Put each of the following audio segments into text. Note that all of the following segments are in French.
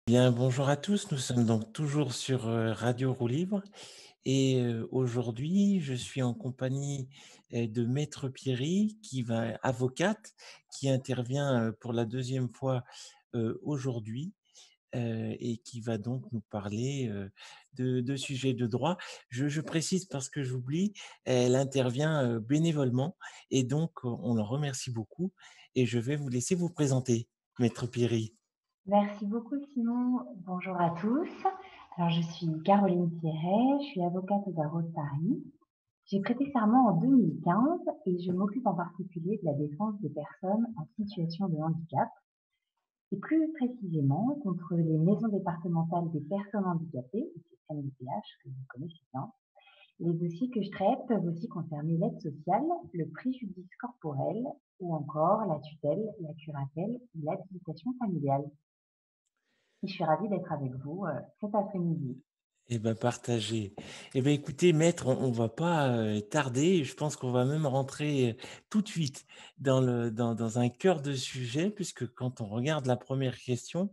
Bien, bonjour à tous. Nous sommes donc toujours sur Radio Roue Libre et aujourd'hui, je suis en compagnie de Maître Pierry, avocate, qui intervient pour la deuxième fois aujourd'hui et qui va donc nous parler de sujets de droit. Je précise parce que j'oublie, elle intervient bénévolement et donc on l'en remercie beaucoup et je vais vous laisser vous présenter, Maître Pierry. Merci beaucoup Simon. Bonjour à tous. Alors je suis Caroline Thierret, je suis avocate au barreau de Paris. J'ai prêté serment en 2015 et je m'occupe en particulier de la défense des personnes en situation de handicap et plus précisément contre les maisons départementales des personnes handicapées, les MDPH que vous connaissez bien. Les dossiers que je traite peuvent aussi concerner l'aide sociale, le préjudice corporel ou encore la tutelle, la curatelle ou l'habilitation familiale. Et je suis ravie d'être avec vous, cet après-midi. Eh ben, partagé. Eh ben, écoutez, maître, on va pas tarder. Je pense qu'on va même rentrer tout de suite dans un cœur de sujet, puisque quand on regarde la première question,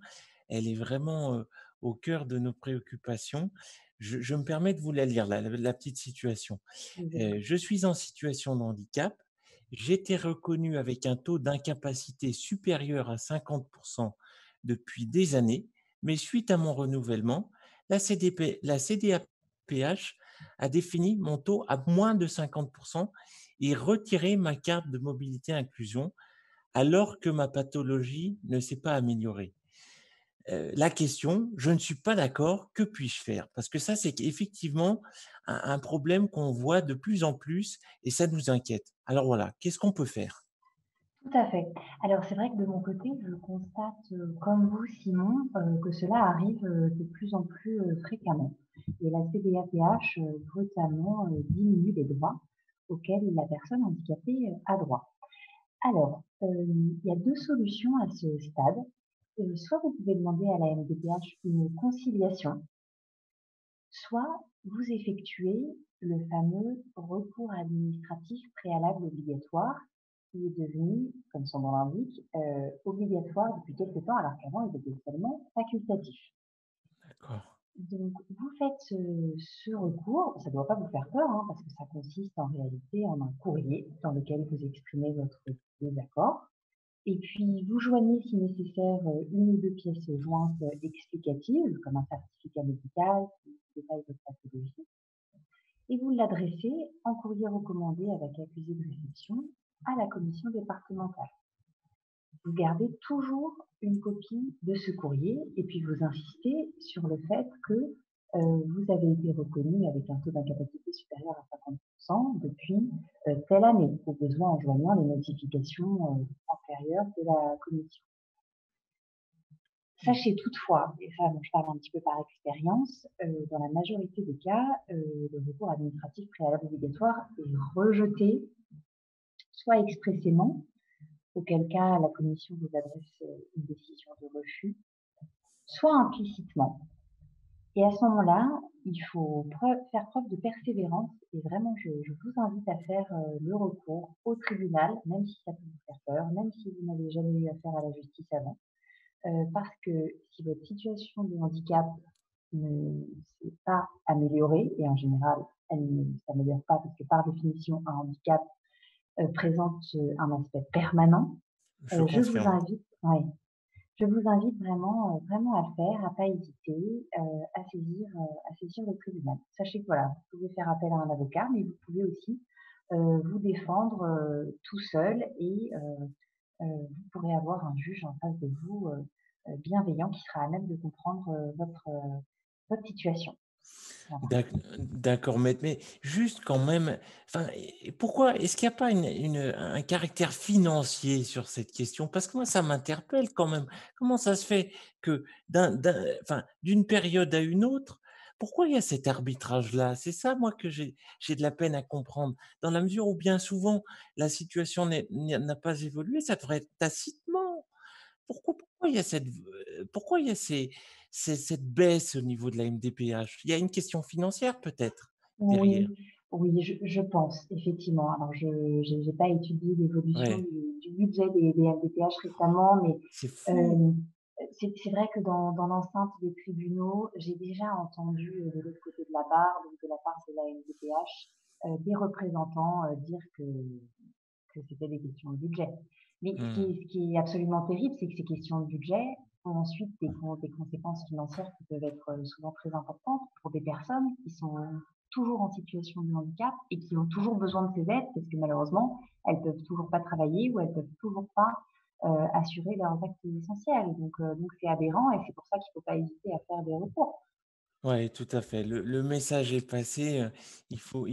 elle est vraiment au cœur de nos préoccupations. Je me permets de vous la lire, la petite situation. Je vous écoute. Je suis en situation de handicap. J'ai été reconnu avec un taux d'incapacité supérieur à 50% depuis des années, mais suite à mon renouvellement, la CDAPH a défini mon taux à moins de 50% et retiré ma carte de mobilité inclusion alors que ma pathologie ne s'est pas améliorée. La question, je ne suis pas d'accord, que puis-je faire? Parce que ça, c'est effectivement un problème qu'on voit de plus en plus et ça nous inquiète. Alors voilà, qu'est-ce qu'on peut faire? Tout à fait. Alors c'est vrai que de mon côté, je constate, comme vous Simon, que cela arrive, de plus en plus, fréquemment et la CDAPH, brutalement, diminue les droits auxquels la personne handicapée, a droit. Alors, il y a 2 solutions à ce stade. Soit vous pouvez demander à la MDPH une conciliation, soit vous effectuez le fameux recours administratif préalable obligatoire qui est devenu, comme son nom l'indique, obligatoire depuis quelque temps alors qu'avant il était seulement facultatif. D'accord. Donc vous faites ce recours, ça ne doit pas vous faire peur, hein, parce que ça consiste en réalité en un courrier dans lequel vous exprimez votre désaccord et puis vous joignez si nécessaire, 1 ou 2 pièces jointes, explicatives comme un certificat médical qui détaille votre pathologie et vous l'adressez en courrier recommandé avec accusé de réception à la commission départementale. Vous gardez toujours une copie de ce courrier et puis vous insistez sur le fait que vous avez été reconnu avec un taux d'incapacité supérieur à 50% depuis telle année, au besoin en joignant les notifications antérieures de la commission. Sachez toutefois, et ça, bon, je parle un petit peu par expérience, dans la majorité des cas, le recours administratif préalable obligatoire est rejeté, soit expressément, auquel cas la commission vous adresse une décision de refus, soit implicitement. Et à ce moment-là, il faut faire preuve de persévérance et vraiment, je vous invite à faire le recours au tribunal, même si ça peut vous faire peur, même si vous n'avez jamais eu affaire à la justice avant. Parce que si votre situation de handicap ne s'est pas améliorée, et en général, elle ne s'améliore pas parce que par définition, un handicap présente un aspect permanent, Je je vous confirme. invite, ouais, je vous invite vraiment, vraiment à le faire, à pas hésiter, à saisir le tribunal. Sachez que voilà, vous pouvez faire appel à un avocat, mais vous pouvez aussi vous défendre tout seul et vous pourrez avoir un juge en face de vous bienveillant qui sera à même de comprendre votre situation. Voilà. D'accord, mais juste quand même, enfin, et pourquoi est-ce qu'il n'y a pas un caractère financier sur cette question? Parce que moi, ça m'interpelle quand même. Comment ça se fait que enfin, d'une période à une autre, pourquoi il y a cet arbitrage-là? C'est ça, moi, que j'ai de la peine à comprendre. Dans la mesure où bien souvent, la situation n'a pas évolué, ça devrait être tacitement. Pourquoi il y a pourquoi il y a cette baisse au niveau de la MDPH? Il y a une question financière peut-être derrière? Oui, oui, je pense effectivement. Alors j'ai pas étudié l'évolution Ouais, du budget des MDPH récemment, mais c'est fou. hem, C'est vrai que dans l'enceinte des tribunaux, j'ai déjà entendu, de l'autre côté de la barre, donc de la part de la MDPH, des représentants, dire que c'était des questions de budget. Mais Mmh. ce qui est absolument terrible, c'est que ces questions de budget ont ensuite des conséquences financières qui peuvent être, souvent très importantes pour des personnes qui sont toujours en situation de handicap et qui ont toujours besoin de ces aides parce que malheureusement, elles peuvent toujours pas travailler ou elles peuvent toujours pas, assurer leurs actes essentiels. Donc c'est aberrant et c'est pour ça qu'il faut pas hésiter à faire des recours. Ouais, tout à fait. Le message est passé, il faut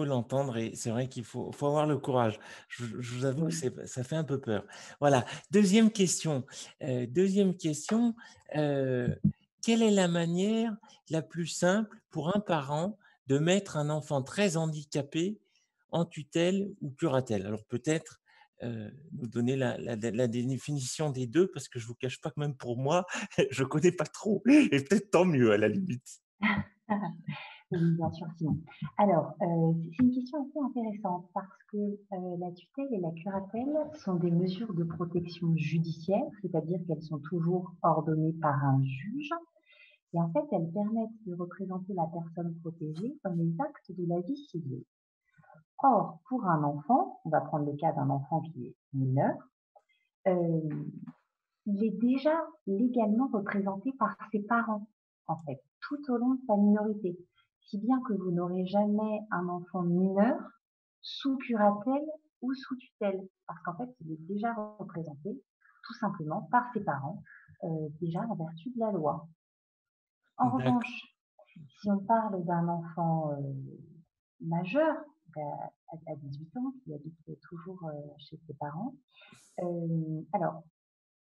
l'entendre et c'est vrai qu'il faut avoir le courage. Je vous avoue que Mmh. ça fait un peu peur. Voilà. Deuxième question, 2e question, heu, quelle est la manière la plus simple pour un parent de mettre un enfant très handicapé en tutelle ou curatelle? Alors peut-être, nous donner la définition des 2 parce que je vous cache pas que même pour moi, je connais pas trop et peut-être tant mieux à la limite. Oui, bien sûr, Simon. Alors, c'est une question assez intéressante parce que, la tutelle et la curatelle sont des mesures de protection judiciaire, c'est-à-dire qu'elles sont toujours ordonnées par un juge et en fait, elles permettent de représenter la personne protégée dans les actes de la vie civile. Or, pour un enfant, on va prendre le cas d'un enfant qui est mineur, hem, il est déjà légalement représenté par ses parents, en fait, tout au long de sa minorité. Si bien que vous n'aurez jamais un enfant mineur sous curatelle ou sous tutelle, parce qu'en fait, il est déjà représenté tout simplement par ses parents, déjà en vertu de la loi. En D'accord, revanche, si on parle d'un enfant, majeur, à 18 ans, qui habite toujours, chez ses parents, alors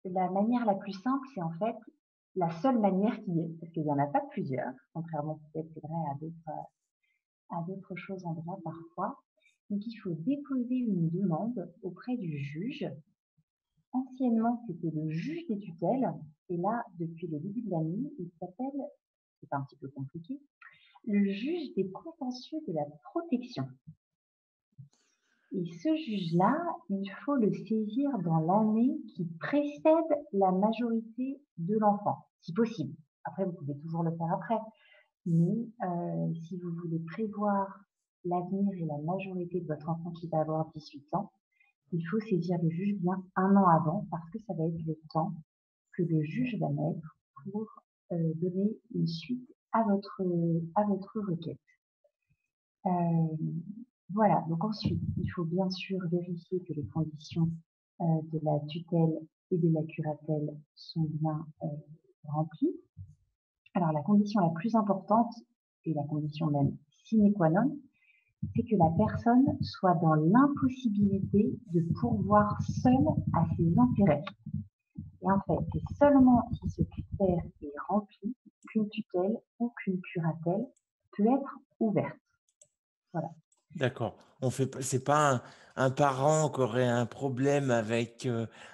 la manière la plus simple, c'est en fait la seule manière qui est, parce qu'il y en a pas plusieurs, contrairement peut-être c'est vrai à d'autres choses en droit parfois. Donc il faut déposer une demande auprès du juge. Anciennement, c'était le juge des tutelles et là, depuis le début de l'année, il s'appelle, c'est un petit peu compliqué, le juge des contentieux de la protection. Et ce juge-là, il faut le saisir dans l'année qui précède la majorité de l'enfant, si possible. Après, vous pouvez toujours le faire après. Mais si vous voulez prévoir l'avenir et la majorité de votre enfant qui va avoir 18 ans, il faut saisir le juge bien un an avant parce que ça va être le temps que le juge va mettre pour donner une suite à votre requête. Euh, voilà, donc ensuite, il faut bien sûr vérifier que les conditions de la tutelle et de la curatelle sont bien remplies. Alors la condition la plus importante, et la condition même sine qua non, c'est que la personne soit dans l'impossibilité de pourvoir seule à ses intérêts. Et en fait, c'est seulement si ce critère est rempli qu'une tutelle ou qu'une curatelle peut être ouverte. Voilà. d'accord. On fait pas c'est pas un parent qui aurait un problème avec,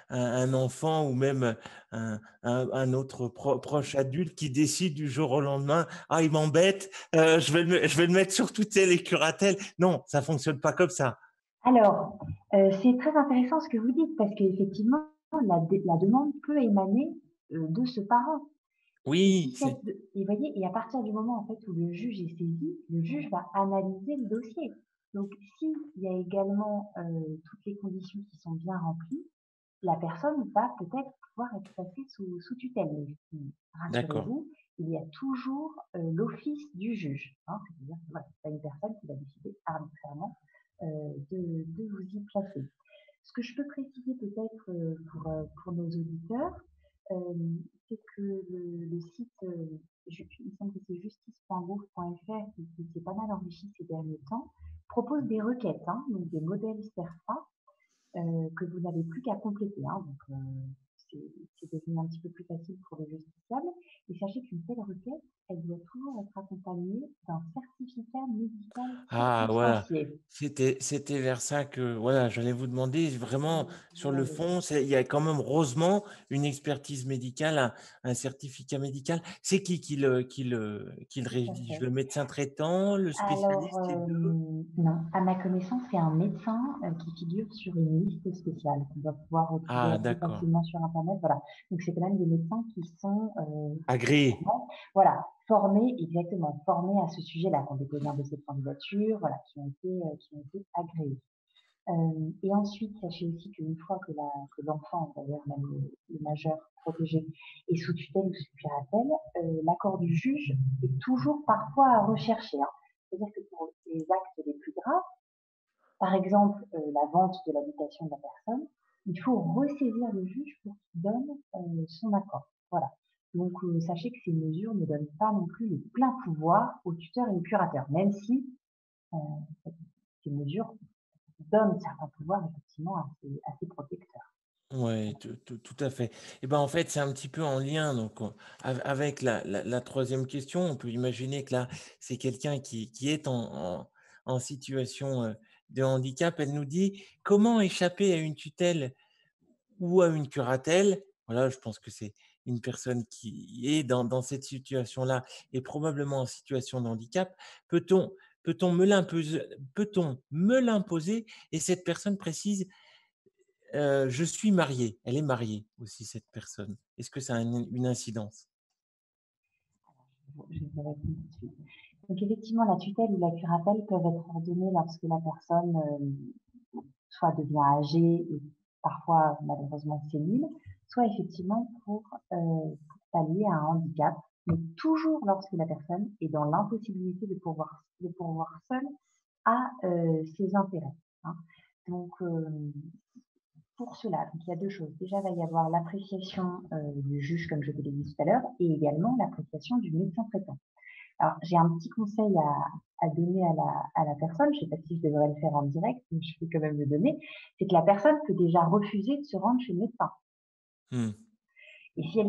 un enfant ou même un autre proche adulte qui décide du jour au lendemain: «Ah, il m'embête, je vais le mettre sur tutelle et curatelle». Non, ça fonctionne pas comme ça. Alors, c'est très intéressant ce que vous dites parce qu'effectivement, la demande peut émaner, de ce parent. Et si Oui, c'est cette de et voyez et à partir du moment, en fait, où le juge est saisi, le juge va analyser le dossier. Donc s'il y a également, toutes les conditions qui sont bien remplies, la personne va peut-être pouvoir être placée sous tutelle. Mais d'accord. rassurez-vous, il y a toujours, l'office du juge, hein. C'est-à-dire que voilà, c'est pas une personne qui va décider arbitrairement, de vous y placer. Ce que je peux préciser peut-être, pour nos auditeurs, c'est que le site, il me semble que c'est justice.gouv.fr qui s'est pas mal enrichi ces derniers temps, propose des requêtes, hein, donc des modèles CERFA, que vous n'avez plus qu'à compléter, hein, donc c'est c'est devenu un petit peu plus facile pour les justiciables. Et sachez qu'une telle requête, elle doit toujours être accompagnée d'un certificat médical Ah voilà, licencié. c'était vers ça que voilà, j'allais vous demander vraiment sur le Oui, fond, il y a quand même heureusement une expertise médicale, un certificat médical. C'est qui le tout à rédige? fait. Le médecin traitant, le Alors, spécialiste, les 2? non, à ma connaissance, c'est un médecin, qui figure sur une liste spéciale qu'on va pouvoir retrouver Ah assez d'accord, facilement sur internet, voilà. Donc c'est quand même des médecins qui sont, agréé. vraiment voilà, formés exactement, formés à ce sujet-là, qui ont déposé un dossier de candidature, voilà, qui ont été agréés. Et ensuite, sachez aussi qu'une fois que l'enfant, d'ailleurs même le majeur protégé, est sous tutelle ou sous curatelle, l'accord du juge est toujours parfois à rechercher, hein. C'est-à-dire que pour les actes les plus graves, par exemple, la vente de l'habitation de la personne, il faut ressaisir le juge pour qu'il donne, son accord. Voilà. Donc, sachez que ces mesures ne donnent pas non plus le plein pouvoir au tuteur et au curateur, même si, heu, ces mesures donne certains pouvoirs effectivement à ses protecteurs. Ouais, tout à fait. Et ben, en fait, c'est un petit peu en lien donc avec la 3e question. On peut imaginer que là, c'est quelqu'un qui est en situation, de handicap. Elle nous dit: «Comment échapper à une tutelle ou à une curatelle?» Voilà, je pense que c'est une personne qui est dans cette situation-là et probablement en situation de handicap. Peut-on peut-on me l'imposer peut-on me l'imposer? Et cette personne précise: je suis mariée. Elle est mariée aussi cette personne. Est-ce que ça a une incidence? Je vous réponds tout de suite. Donc effectivement, la tutelle ou la curatelle peuvent être ordonnées lorsque la personne, soit devient âgée et parfois malheureusement sénile, soit effectivement pour pallier à un handicap, mais toujours lorsque la personne est dans l'impossibilité de pourvoir seule à, ses intérêts, hein. Donc, pour cela, donc il y a 2 choses. Déjà, il va y avoir l'appréciation, du juge, comme je vous l'ai dit tout à l'heure, et également l'appréciation du médecin traitant. Alors, j'ai un petit conseil à donner à la personne, je ne sais pas si je devrais le faire en direct, mais je peux quand même le donner, c'est que la personne peut déjà refuser de se rendre chez le médecin. Mmh. Et si elle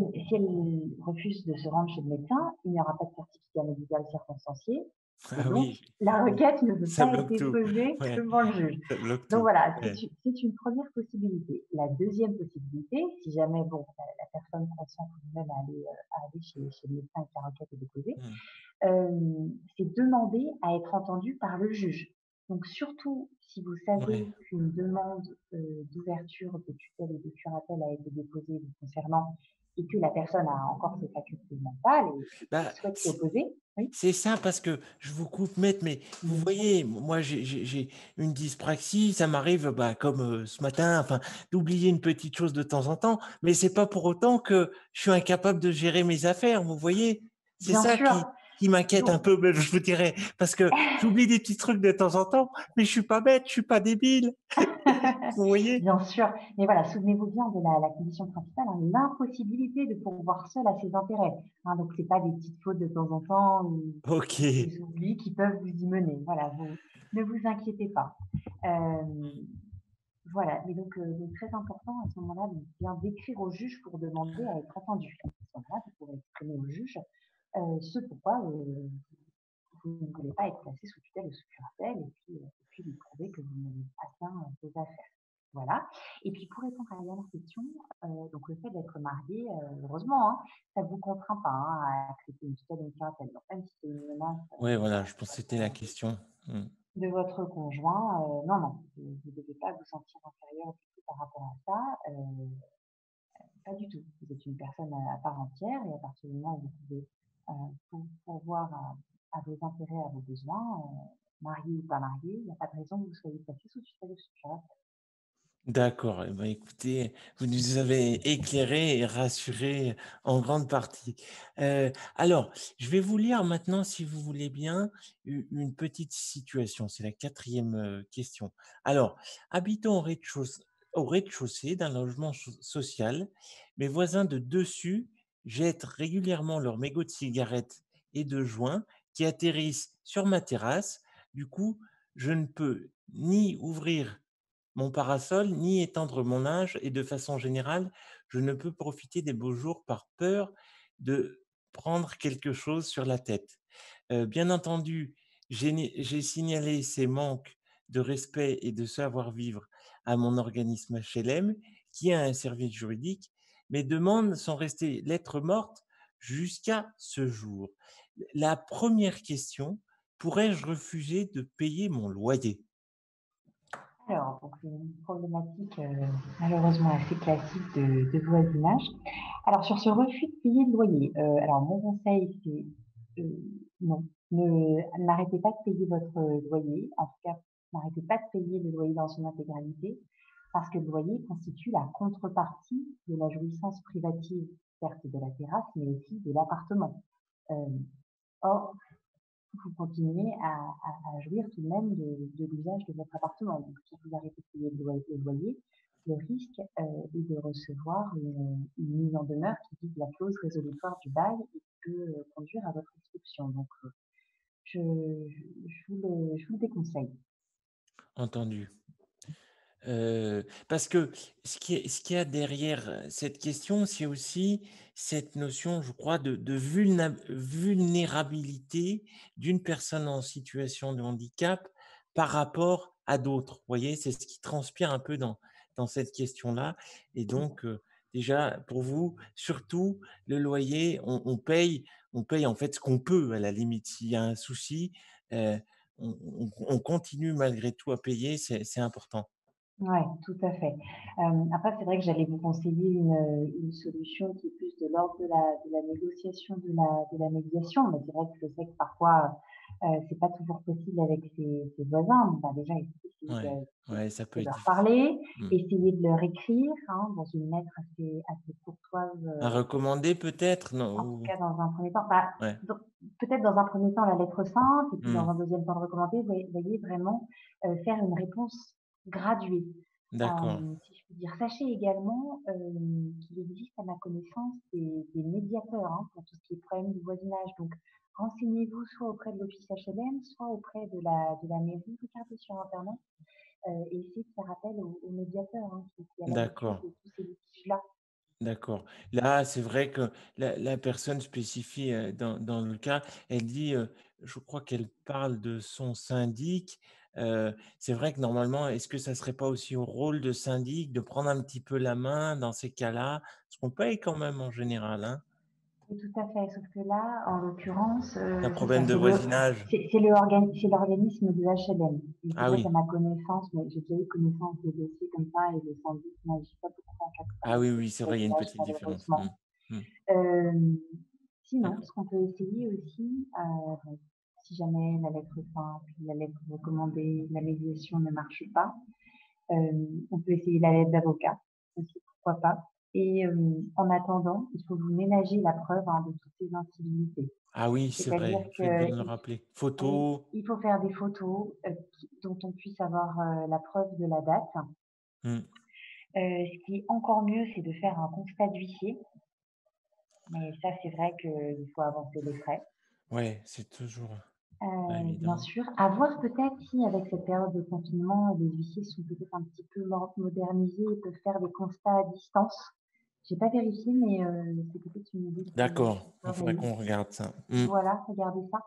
refuse de se rendre chez le médecin, il n'y aura pas de certificat médical circonstancié et Ah donc oui, la requête ne peut ça pas être bloque tout. déposée Ouais, devant le juge. ça bloque Donc tout. voilà, Ouais. c'est une première possibilité. La deuxième possibilité, si jamais bon, la personne consent tout de même à aller chez le médecin et que la requête est déposée, Mmh. c'est demander à être entendu par le juge. Donc surtout si vous Ouais. savez qu'une demande, d'ouverture de tutelle et de curatelle a été déposée vous concernant et que la personne a encore ses facultés mentales et Bah, souhaite s'y opposer, oui, c'est ça parce que je vous coupe net, mais vous bien sûr. voyez, moi j'ai une dyspraxie, ça m'arrive, bah, comme, ce matin, enfin, d'oublier une petite chose de temps en temps, mais c'est pas pour autant que je suis incapable de gérer mes affaires, vous voyez? C'est Bien ça sûr, qui m'inquiète un donc peu, même je vous dirais, parce que j'oublie des petits trucs de temps en temps, mais je suis pas bête, je suis pas débile, vous voyez? bien sûr, mais voilà, souvenez-vous bien de la condition principale, hein, l'impossibilité de pourvoir seul à ses intérêts, hein, donc c'est pas des petites fautes de temps en temps ou OK. des oublis qui peuvent vous y mener. Voilà, vous ne vous inquiétez pas. Hem, voilà, mais donc très important à ce moment-là de bien d'écrire au juge pour demander à être entendu. À ce moment-là, vous pourrez exprimer au juge, ce pourquoi, vous ne voulez pas être placé sous tutelle ou sous curatelle et puis lui prouver que vous menez à bien, vos affaires. Voilà, et puis pour répondre à la dernière question, donc le fait d'être marié, heureusement, hein, ça ne vous contraint pas, hein, à accepter une tutelle ou une curatelle. Donc même si c'est une menace, Ouais, voilà, je pense que c'était la question. Mmh. de votre conjoint, non, non, vous ne devez pas vous sentir inférieur du tout par rapport à ça, pas du tout. Vous êtes une personne à part entière et à partir du moment où vous pouvez, pourvoir à vos intérêts, à vos besoins, marié ou pas marié, il n'y a pas de raison que vous soyez placé sous tutelle ou sous curatelle. D'accord, eh ben, écoutez, vous nous avez éclairés et rassurés en grande partie. Alors, je vais vous lire maintenant, si vous voulez bien, une petite situation. C'est la 4e, question. Alors, habitant au rez-de-chaussée d'un logement social, mes voisins de dessus jettent régulièrement leurs mégots de cigarettes et de joints qui atterrissent sur ma terrasse. Du coup, je ne peux ni ouvrir mon parasol, ni étendre mon linge et de façon générale, je ne peux profiter des beaux jours par peur de prendre quelque chose sur la tête. Bien entendu, j'ai signalé ces manques de respect et de savoir-vivre à mon organisme HLM, qui a un service juridique. Mes demandes sont restées lettres mortes jusqu'à ce jour. La première question: pourrais-je refuser de payer mon loyer? Alors, donc c'est une problématique, malheureusement assez classique de voisinage. Alors sur ce refus de payer le loyer, alors mon conseil c'est, non, n'arrêtez pas de payer votre loyer. En tout cas, n'arrêtez pas de payer le loyer dans son intégralité, parce que le loyer constitue la contrepartie de la jouissance privative, certes de la terrasse, mais aussi de l'appartement. Hem, Or, vous continuez à jouir tout de même de l'usage de votre appartement. Donc, si vous arrêtez de payer le loyer, le risque est de recevoir une mise en demeure qui vise la clause résolutoire du bail et qui peut conduire à votre expulsion. Donc, je vous le déconseille. Entendu. Parce que ce qu'il y a derrière cette question, c'est aussi cette notion, je crois, de vulnérabilité d'une personne en situation de handicap par rapport à d'autres. Vous voyez? C'est ce qui transpire un peu dans cette question-là et donc déjà pour vous, surtout le loyer, on paye en fait ce qu'on peut à la limite. S'il y a un souci, on continue malgré tout à payer, c'est important. Ouais, tout à fait. Après, c'est vrai que j'allais vous conseiller une solution qui est plus de l'ordre de la négociation, de la médiation, mais c'est vrai que je sais que parfois, c'est pas toujours possible avec ses voisins. Bon, bah, déjà, essayer Ouais, ouais, ça peut de être leur difficile. parler, Mmh. essayer de leur écrire, hein, dans une lettre assez courtoise, À recommander peut-être? Non en tout ou cas dans un premier temps. Bah, ouais. donc peut-être dans un premier temps la lettre simple et puis dans Mmh. un deuxième temps le recommander. Voyez vraiment, faire une réponse graduée. D'accord, Si je puis dire. Sachez également, qu'il existe à ma connaissance des médiateurs, hein, pour tout ce qui est problème de voisinage. Donc renseignez-vous soit auprès de l'office HLM, soit auprès de la mairie. Regardez sur internet, et essayez de faire appel aux médiateurs, hein, qui a l'habitude d'accord, de tous ces litiges-là. d'accord. Là, c'est vrai que la personne spécifie, dans le cas, elle dit, je crois qu'elle parle de son syndic. C'est vrai que normalement, est-ce que ça serait pas aussi au rôle de syndic de prendre un petit peu la main dans ces cas-là? Parce qu'on paye quand même en général, hein? Oui, tout à fait, sauf que là, en l'occurrence, Un c'est ça, problème de voisinage. c'est l'organisme de HLM. Et c'est Ah vrai oui, qu'à ma connaissance, mais j'ai déjà eu connaissance de dossiers comme ça et le syndic n'agit pas beaucoup en cas de ah problème oui, de oui, c'est vrai, il y a une voisinage, petite différence. Mmh. malheureusement. Mmh. Hem, Sinon, D'accord. ce qu'on peut essayer aussi, bon, si jamais la lettre simple, la lettre recommandée, la médiation ne marche pas, on peut essayer la lettre d'avocat aussi, pourquoi pas. Et en attendant, il faut vous ménager la preuve, hein, de toutes ces incivilités. Ah oui, c'est C'est-à-dire vrai, vous faites bien de le qu'il rappeler. oui, Photo. il faut faire des photos, dont on puisse avoir, la preuve de la date. Mmh. Ce qui est encore mieux, c'est de faire un constat d'huissier, mais ça, c'est vrai qu'il faut avancer les frais. Ouais, c'est toujours pas Bien évident. sûr, à voir peut-être si avec cette période de confinement, les huissiers sont peut-être un petit peu modernisés et peuvent faire des constats à distance. J'ai pas vérifié, mais c'est peut-être une idée qui D'accord, il pourrait faudrait qu'on regarde ça. Mmh. voilà, regardez ça.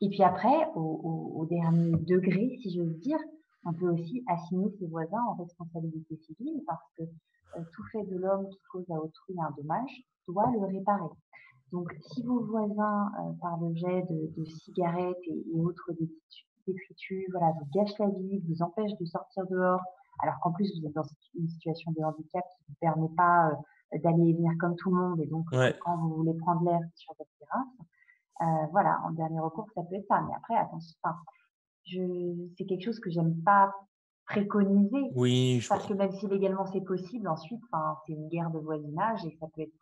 Et puis après, au dernier degré, si j'ose dire, on peut aussi assigner ses voisins en responsabilité civile parce que, tout fait de l'homme qui cause à autrui un dommage doit le réparer. Donc si vos voisins, par le jet de cigarettes et autres détritus, voilà, vous gâchent la vie, vous empêchent de sortir dehors, alors qu'en plus vous êtes dans une situation de handicap qui ne vous permet pas, d'aller et venir comme tout le monde et donc que Ouais, quand vous voulez prendre l'air sur votre terrasse, voilà, en dernier recours, ça peut être ça. Mais après, attention, enfin, c'est quelque chose que j'aime pas préconiser oui, parce que même si légalement c'est possible, ensuite, enfin, c'est une guerre de voisinage et ça peut être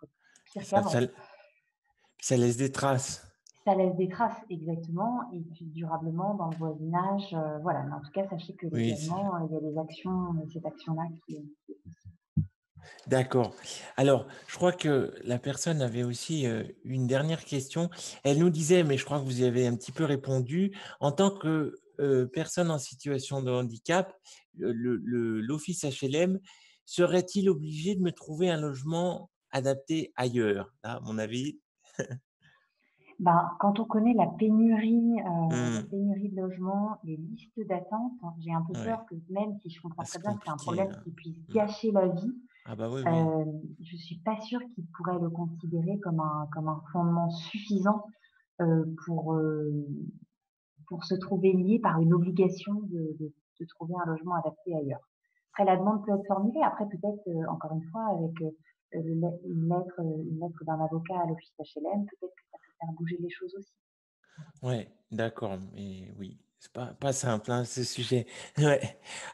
pire ça qu'avant. ça ça laisse des traces. Ça laisse des traces, exactement, et puis durablement dans le voisinage, voilà. Mais en tout cas, sachez que Oui, c'est légalement, il y a des actions, cette action-là qui est d'accord. Alors, je crois que la personne avait aussi, une dernière question. Elle nous disait, mais je crois que vous y avez un petit peu répondu, en tant que, personne en situation de handicap, l'office HLM serait-il obligé de me trouver un logement adapté ailleurs? Là, à mon avis. Ben, quand on connaît la Mmh, pénurie de logements, les listes d'attente, hein, j'ai un peu peur ouais, que même si je ah, comprends très c'est bien que c'est un compliqué problème là. qui puisse Mmh. gâcher la vie, Ah bah, oui, oui. je suis pas sûre qu'ils pourraient le considérer comme un fondement suffisant, pour, pour se trouver lié par une obligation de trouver un logement adapté ailleurs. Après la demande peut être formulée, après peut-être, encore une fois avec, une lettre d'un avocat à l'office HLM, peut-être que ça peut faire bouger les choses aussi. Ouais, d'accord, mais oui, c'est pas simple, hein, ce sujet. Ouais.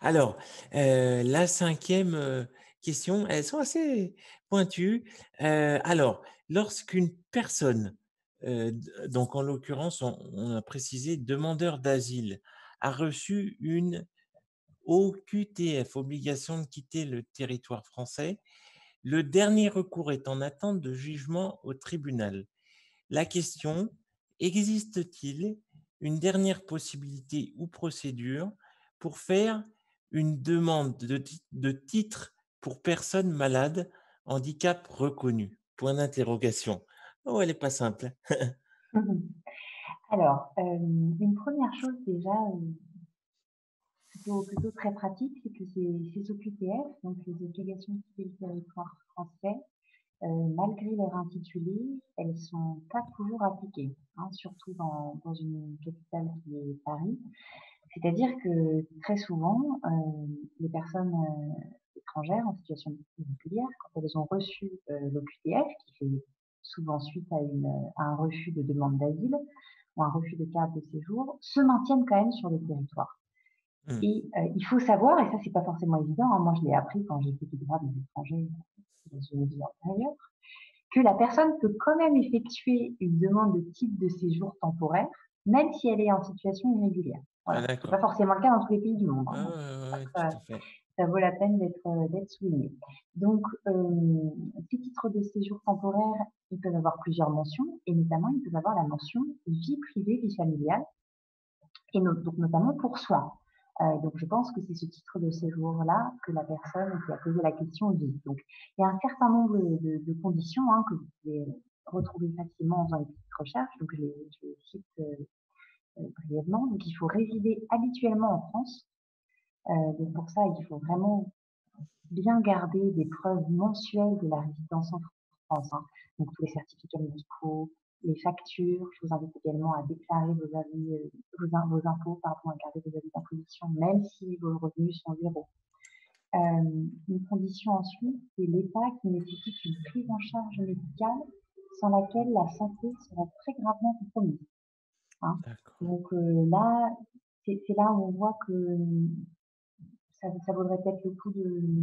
Alors, la 5e, question, elles sont assez pointues. Alors, lorsqu'une personne, d donc en l'occurrence, on a précisé demandeur d'asile, a reçu une OQTF, obligation de quitter le territoire français, le dernier recours est en attente de jugement au tribunal. La question: existe-t-il une dernière possibilité ou procédure pour faire une demande de titre pour personne malade, handicap reconnu? Point d'interrogation. Oh, elle est pas simple. Alors, une première chose déjà, plutôt très pratique, c'est que ces OQTF, donc les obligations de quitter le territoire français, malgré leur intitulé, elles sont pas toujours appliquées, hein, surtout dans une capitale qui est Paris. C'est-à-dire que très souvent, les personnes, étrangères en situation irrégulière, quand elles ont reçu, l'OQTF, qui fait souvent suite à un refus de demande d'asile ou un refus de carte de séjour, se maintiennent quand même sur le territoire. Mmh. Et il faut savoir, et ça c'est pas forcément évident, hein, moi je l'ai appris quand j'ai fait du droit des étrangers dans une vie antérieure, que la personne peut quand même effectuer une demande de titre de séjour temporaire, même si elle est en situation irrégulière. Ah, Voilà. C'est pas d'accord. forcément le cas dans tous les pays du monde, Ouais, hein, ouais, donc c'est pour ouais, ça ouais, que tout à fait. ça vaut la peine d'être souligné. Donc, ces titres de séjour temporaire, ils peuvent avoir plusieurs mentions, et notamment ils peuvent avoir la mention vie privée, vie familiale, et donc notamment pour soins. Donc je pense que c'est ce titre de séjour-là que la personne qui a posé la question vise. Donc il y a un certain nombre de conditions, hein, que vous pouvez retrouver facilement en faisant une petite recherche. Donc je les cite brièvement. Donc il faut résider habituellement en France. Donc pour ça, il faut vraiment bien garder des preuves mensuelles de la résidence en France, hein. Donc tous les certificats médicaux, les factures. Je vous invite également à déclarer vos avis, vos impôts, pardon, à garder vos avis d'imposition, même si vos revenus sont zéro. Une condition ensuite, c'est l'État qui nécessite une prise en charge médicale sans laquelle la santé serait très gravement compromise, hein. D'accord. Donc là, c'est là où on voit que ça vaudrait peut-être le coup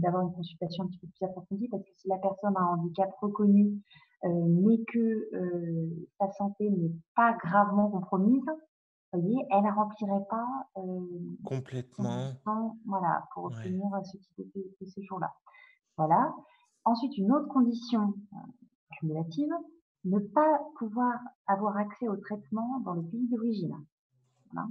d'avoir une consultation un petit peu plus approfondie, parce que si la personne a un handicap reconnu, mais que sa santé n'est pas gravement compromise, vous voyez, elle ne remplirait pas Complètement. conditions, voilà, pour Ouais. obtenir ce type de séjour-là. Voilà. Ensuite, une autre condition cumulative, ne pas pouvoir avoir accès au traitement dans le pays d'origine. Voilà.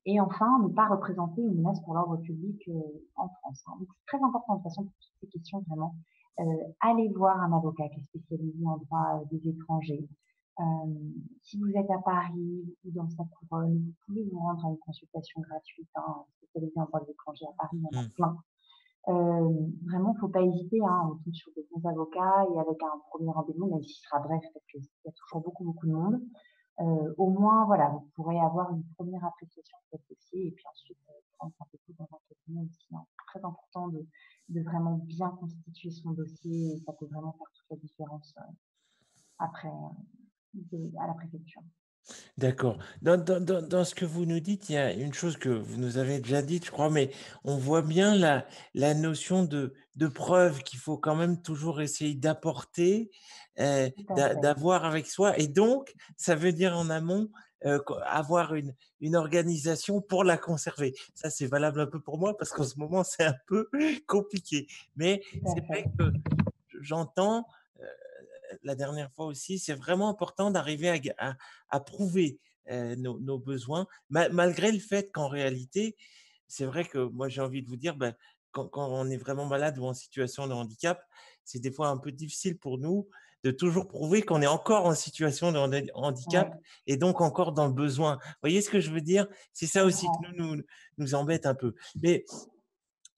Et enfin, ne pas représenter une menace pour l'ordre public, en France, hein. Donc c'est très important de toute façon pour toutes ces questions vraiment, allez voir un avocat qui est spécialisé en droit, des étrangers. Si vous êtes à Paris ou dans sa couronne, vous pouvez vous rendre à une consultation gratuite, hein, spécialisée en droit des étrangers à Paris, il y en a Mmh. plein. Vraiment, faut pas hésiter, hein, on tombe sur de bons avocats et avec un premier rendez-vous, même s'il sera bref parce qu'il y a toujours beaucoup, beaucoup de monde, au moins, voilà, vous pourrez avoir une première appréciation de votre dossier et puis ensuite, prendre rendez-vous dans un cabinet aussi, hein. C'est très important de vraiment bien constituer son dossier et ça peut vraiment faire toute la différence, après, à la préfecture. D'accord. Dans ce que vous nous dites, il y a une chose que vous nous avez déjà dite, je crois, mais on voit bien la notion de preuve qu'il faut quand même toujours essayer d'apporter, Tout à fait. d'avoir avec soi. Et donc, ça veut dire en amont avoir une organisation pour la conserver. Ça, c'est valable un peu pour moi parce qu'en ce moment, c'est un peu compliqué. Mais Tout à c'est vrai fait. que j'entends la dernière fois aussi, c'est vraiment important d'arriver à prouver nos besoins, malgré le fait qu'en réalité, c'est vrai que moi j'ai envie de vous dire, ben, quand on est vraiment malade ou en situation de handicap, c'est des fois un peu difficile pour nous. de toujours prouver qu'on est encore en situation de handicap Ouais, et donc encore dans le besoin. Vous voyez ce que je veux dire? C'est je ça aussi qui comprends. nous embête un peu. Mais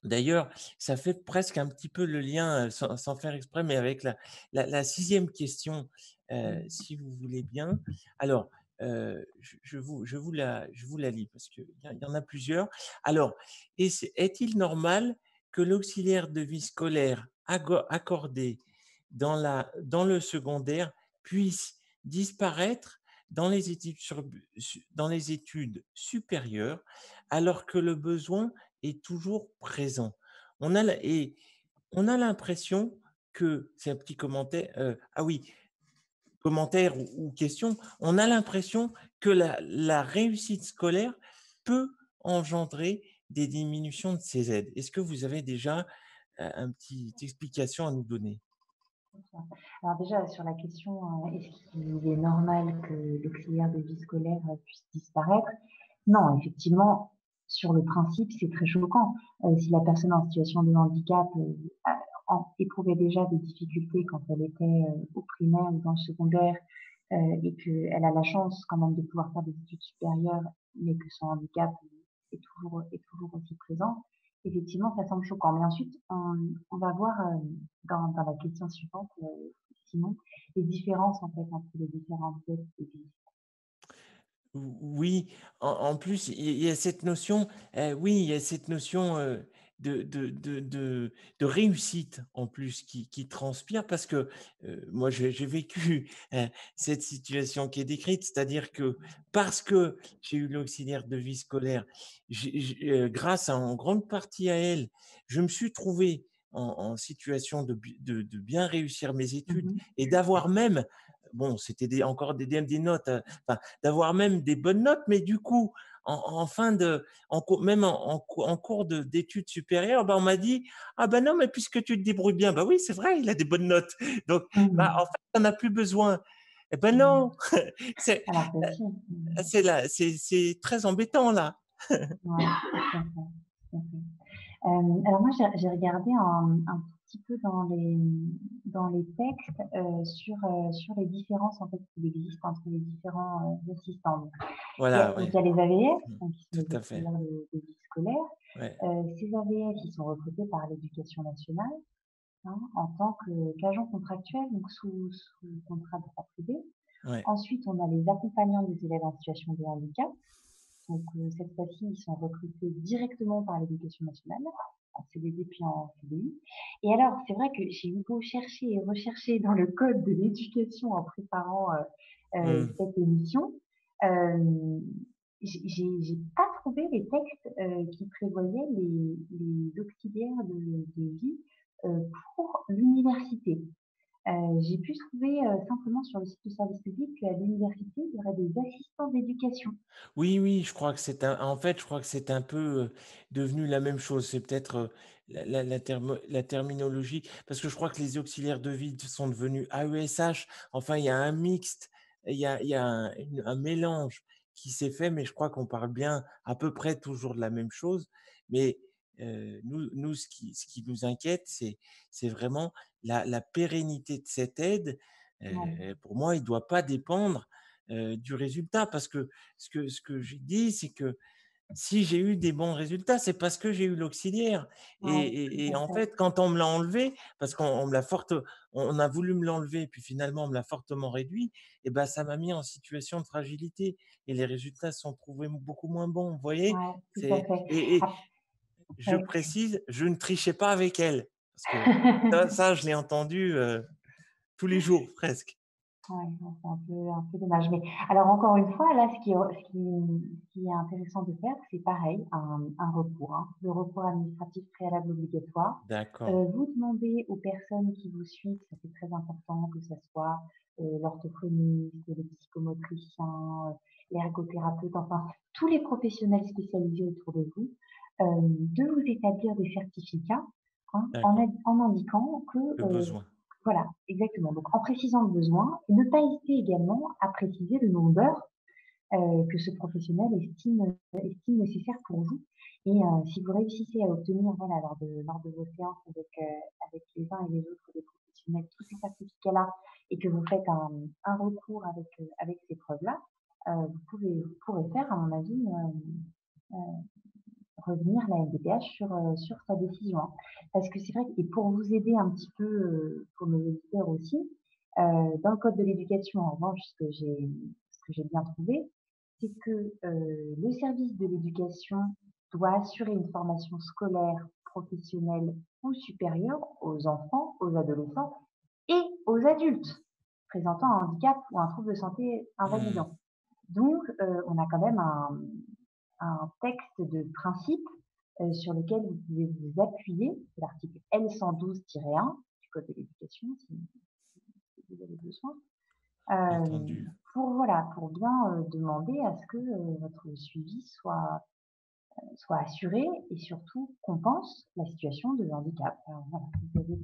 d'ailleurs, ça fait presque un petit peu le lien, sans faire exprès, mais avec la 6e question, Mmh. si vous voulez bien. Alors, je vous la lis parce qu'il y en a plusieurs. Alors, est-il normal que l'auxiliaire de vie scolaire accordé dans le secondaire puisse disparaître dans les études supérieures alors que le besoin est toujours présent. On a la et on a l'impression que c'est un petit commentaire, ah oui, commentaire ou question, on a l'impression que la réussite scolaire peut engendrer des diminutions de ces aides. Est-ce que vous avez déjà, un petit explication à nous donner? D'accord. Alors déjà, sur la question, est-ce qu'il est normal que l'auxiliaire de vie scolaire, puisse disparaître? Non, effectivement, sur le principe, c'est très choquant. Si la personne en situation de handicap, éprouvait déjà des difficultés quand elle était, au primaire ou dans le secondaire, et qu'elle a la chance quand même de pouvoir faire des études supérieures, mais que son handicap est toujours aussi présent, effectivement, ça semble choquant. Mais ensuite, on va voir, dans la question suivante, Simon, les différences en fait entre les différentes aides qui existent. Oui, en plus, il y a cette notion, oui, il y a cette notion, de réussite en plus qui transpire parce que, moi j'ai vécu, cette situation qui est décrite. C'est-à-dire que parce que j'ai eu l'auxiliaire de vie scolaire, grâce en grande partie à elle, je me suis trouvé en situation de bien réussir mes études Mmh. et d'avoir même, bon, c'était encore des notes, enfin, d'avoir même des bonnes notes, mais du coup, en fin de, même en cours d'études supérieures, bah, on m'a dit: «Ah ben non, mais puisque tu te débrouilles bien», bah oui, c'est vrai, il a des bonnes notes. Donc, bah, Mmh. en fait, on n'a plus besoin. Eh ben Mmh. non, c'est, Alors que si. Mmh. c'est très embêtant là. Ouais, tout à fait, tout à fait. Alors moi, j'ai regardé un tout petit peu dans les textes, sur les différences, en fait, qui existent entre les différents, assistants. Voilà, Donc ouais. il y a les AVS, Mmh. donc qui sont Tout les à fait. auxiliaires de vie scolaire. Ouais, Ces AVS, ils sont recrutés par l'éducation nationale, hein, en tant qu'agents contractuels, donc sous contrat de droit privé. ouais. Ensuite, on a les accompagnants des élèves en situation de handicap. Donc, cette fois-ci, ils sont recrutés directement par l'éducation nationale, en CDD puis en CDI. Et alors, c'est vrai que j'ai eu beau chercher et rechercher dans le code de l'éducation en préparant, Mmh. cette émission, hem, j'ai pas trouvé les textes, qui prévoyaient les auxiliaires de vie, pour l'université. J'ai pu trouver, simplement sur le site du service public qu'à l'université, il y aurait des assistants d'éducation. Oui, oui, je crois que en fait, je crois que c'est un peu, devenu la même chose. C'est peut-être, la terminologie parce que je crois que les auxiliaires de vie sont devenus AESH. Enfin, il y a un mixte, il y a un mélange qui s'est fait, mais je crois qu'on parle bien à peu près toujours de la même chose. Mais, nous, ce qui nous inquiète, c'est vraiment la pérennité de cette aide. Ouais, Pour moi, il ne doit pas dépendre, du résultat parce que ce que j'ai dit, c'est que si j'ai eu des bons résultats, c'est parce que j'ai eu l'auxiliaire ouais, tout et à en fait. fait, quand on me l'a enlevé, parce qu'on me l'a on a voulu me l'enlever, puis finalement on me l'a fortement réduit et ben, ça m'a mis en situation de fragilité et les résultats se sont trouvés beaucoup moins bons, vous voyez? Ouais, tout à C'est fait. et Ap je ouais. précise, je ne trichais pas avec elle parce que ça je l'ai entendu, tous les jours presque. Ouais, non, c'est un peu dommage. Mais alors encore une fois, là, ce qui est intéressant de faire, c'est pareil, un recours, hein. Le recours administratif préalable obligatoire. D'accord, Vous demandez aux personnes qui vous suivent, ça c'est très important, que ça soit, l'orthophoniste, le psychomotricien, l'ergothérapeute, enfin tous les professionnels spécialisés autour de vous, de vous établir des certificats, hein, d'accord, en indiquant que, le besoin. voilà, exactement. Donc en précisant le besoin et ne pas hésiter également à préciser le nombre d'heures, que ce professionnel estime nécessaire pour vous. Et si vous réussissez à obtenir, voilà, lors de vos séances avec les uns et les autres des professionnels, tous ces certificats-là et que vous faites un recours avec ces preuves-là, vous pourrez faire, à mon avis, revenir la MDPH sur sa décision, hein. Parce que c'est vrai que et pour vous aider un petit peu, pour nos auditeurs aussi, dans le code de l'éducation, en revanche, ce que j'ai bien trouvé, c'est que, le service de l'éducation doit assurer une formation scolaire, professionnelle ou supérieure aux enfants, aux adolescents et aux adultes présentant un handicap ou un trouble de santé Mmh. invalidant. Donc, on a quand même un texte de principe sur lequel vous pouvez vous appuyer, c'est l'article L112-1 du Code de l'éducation, si vous avez besoin, Entendu. pour voilà, pour bien demander à ce que votre suivi soit assuré et surtout compense la situation de handicap. Alors voilà, vous avez...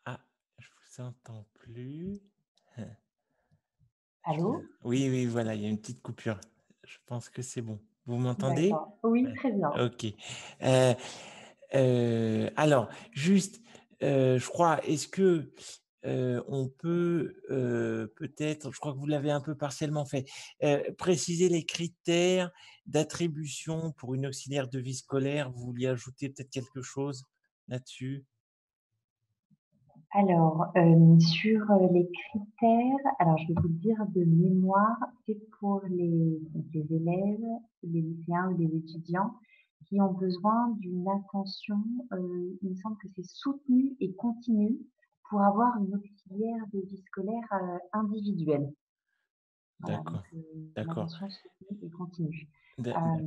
Ah, je vous entends plus. Allô? Oui, oui, voilà, il y a une petite coupure. Je pense que c'est bon. Vous m'entendez? D'accord. Oui, Ouais. très bien. OK. Heu alors juste, je crois, est-ce que, on peut, peut-être, je crois que vous l'avez un peu partiellement fait, préciser les critères d'attribution pour une auxiliaire de vie scolaire? Vous vouliez ajouter peut-être quelque chose là-dessus? Alors, sur, les critères, alors je vais vous le dire de mémoire, c'est pour les élèves, les lycéens ou les étudiants qui ont besoin d'une attention, il me semble que c'est soutenue et continue pour avoir une auxiliaire de vie scolaire, individuelle. Voilà, donc, D'accord, une d'accord. attention soutenue et continue. D'accord.